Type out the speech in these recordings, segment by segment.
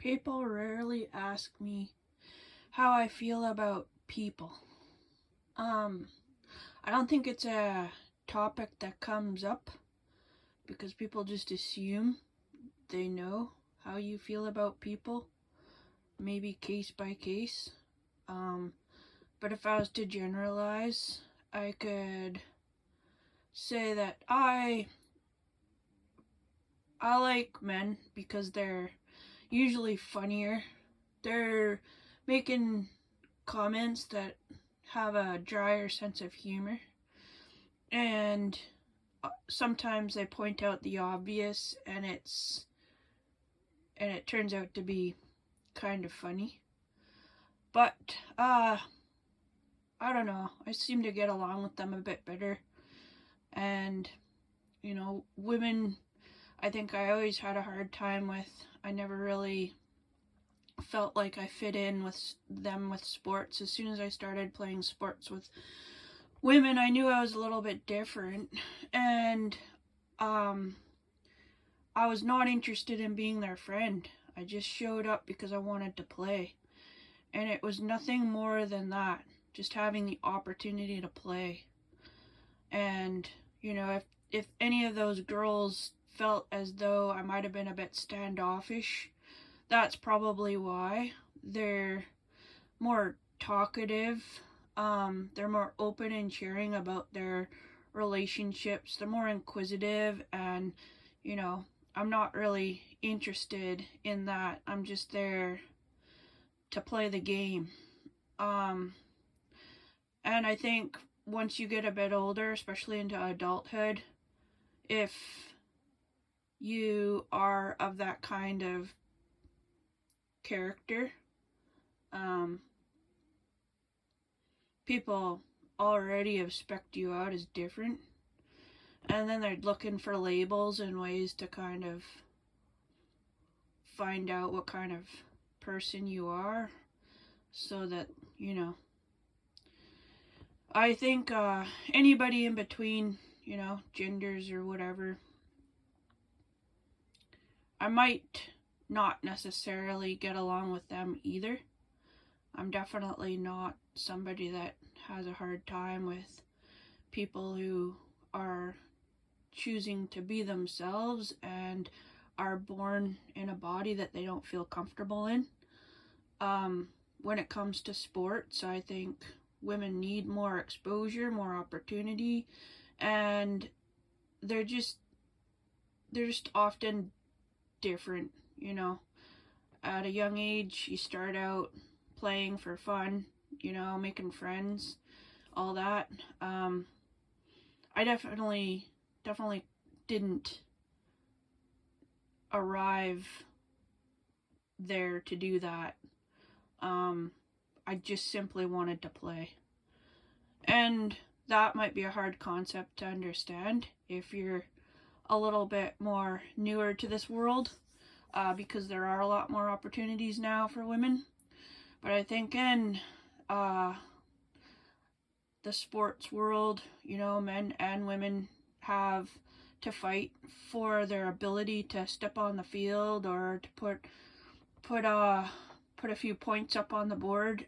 People rarely ask me how I feel about people. I don't think it's a topic that comes up because people just assume they know how you feel about people, maybe case by case. But if I was to generalize, I could say that I like men because they're usually funnier. They're making comments that have a drier sense of humor, and sometimes they point out the obvious, and it turns out to be kind of funny. But I don't know, I seem to get along with them a bit better. And women, I think I always had a hard time with. I never really felt like I fit in with them with sports. As soon as I started playing sports with women, I knew I was a little bit different, and I was not interested in being their friend. I just showed up because I wanted to play, and it was nothing more than that, just having the opportunity to play. And if any of those girls felt as though I might have been a bit standoffish, that's probably why. They're more talkative. They're more open and sharing about their relationships. They're more inquisitive, and I'm not really interested in that. I'm just there to play the game. And I think once you get a bit older, especially into adulthood, if you are of that kind of character, people already have spec'd you out as different, and then they're looking for labels and ways to kind of find out what kind of person you are, so that I think anybody in between, genders or whatever, I might not necessarily get along with them either. I'm definitely not somebody that has a hard time with people who are choosing to be themselves and are born in a body that they don't feel comfortable in. When it comes to sports, I think women need more exposure, more opportunity, and they're just often different. At a young age, you start out playing for fun, making friends, all that. I definitely didn't arrive there to do that. I just simply wanted to play. And that might be a hard concept to understand if you're a little bit more newer to this world, because there are a lot more opportunities now for women. But I think in the sports world, men and women have to fight for their ability to step on the field or to put a few points up on the board.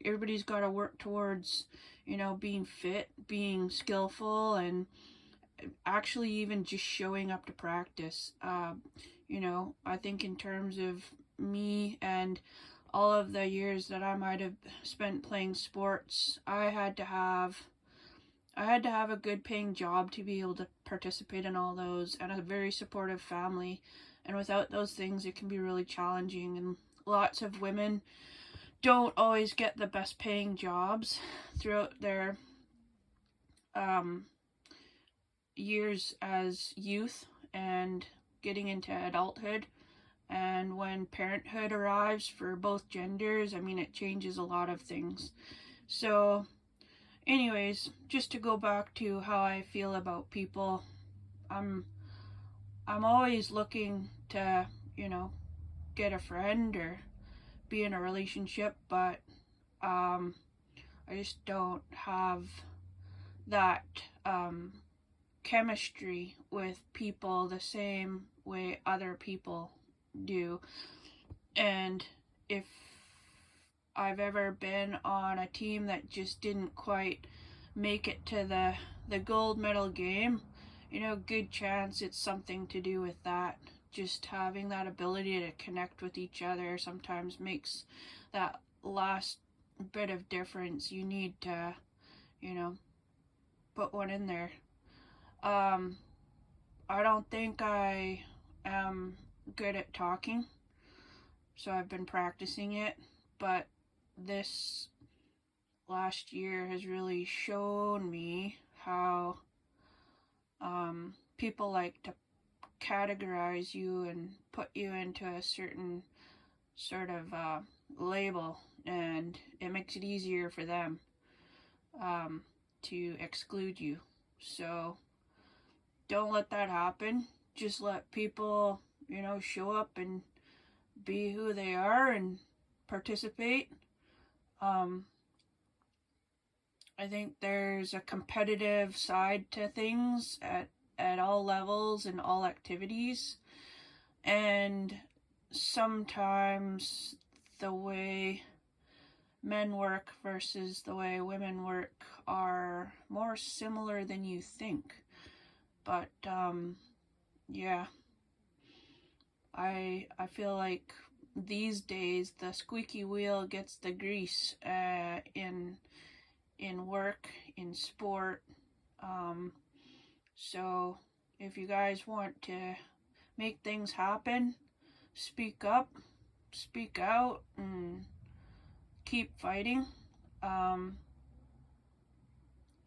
Everybody's got to work towards being fit, being skillful, and actually even just showing up to practice. I think in terms of me and all of the years that I might have spent playing sports, I had to have a good paying job to be able to participate in all those, and a very supportive family. And without those things, it can be really challenging, and lots of women don't always get the best paying jobs throughout their years as youth and getting into adulthood. And when parenthood arrives for both genders, it changes a lot of things. So anyways, just to go back to how I feel about people, I'm always looking to get a friend or be in a relationship, but I just don't have that chemistry with people the same way other people do. And if I've ever been on a team that just didn't quite make it to the gold medal game, good chance it's something to do with that. Just having that ability to connect with each other sometimes makes that last bit of difference. You need to, put one in there. I don't think I am good at talking, so I've been practicing it, but this last year has really shown me how people like to categorize you and put you into a certain sort of label, and it makes it easier for them to exclude you. So don't let that happen. Just let people, show up and be who they are and participate. I think there's a competitive side to things at all levels and all activities. And sometimes the way men work versus the way women work are more similar than you think. But yeah, I feel like these days the squeaky wheel gets the grease in work, in sport. So if you guys want to make things happen, speak up, speak out, and keep fighting.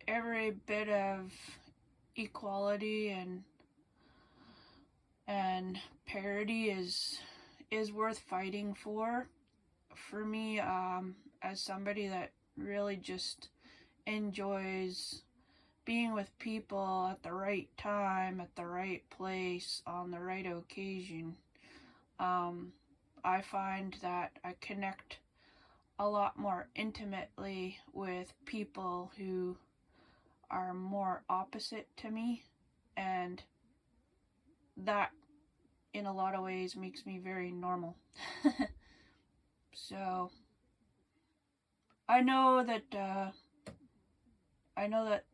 Every bit of equality and parity is worth fighting for. For me, as somebody that really just enjoys being with people at the right time, at the right place, on the right occasion, I find that I connect a lot more intimately with people who are more opposite to me, and that in a lot of ways makes me very normal. So I know that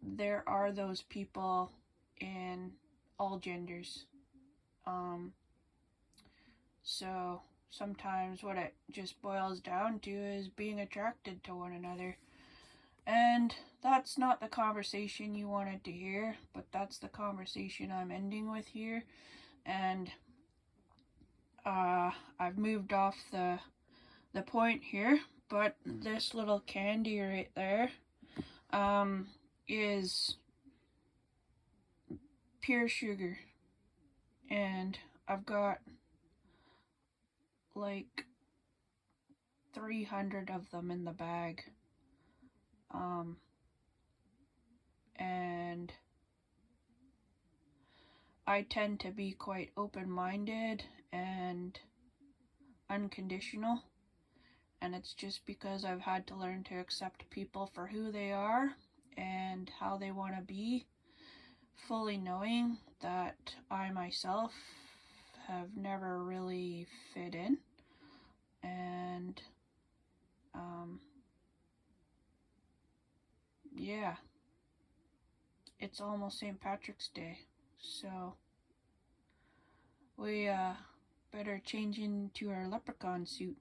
there are those people in all genders. So sometimes what it just boils down to is being attracted to one another. And that's not the conversation you wanted to hear, but that's the conversation I'm ending with here. And I've moved off the point here, but this little candy right there is pure sugar, and I've got like 300 of them in the bag. And I tend to be quite open-minded and unconditional, and it's just because I've had to learn to accept people for who they are and how they want to be, fully knowing that I myself have never really fit in. And yeah, it's almost St. Patrick's Day, so we better change into our leprechaun suit.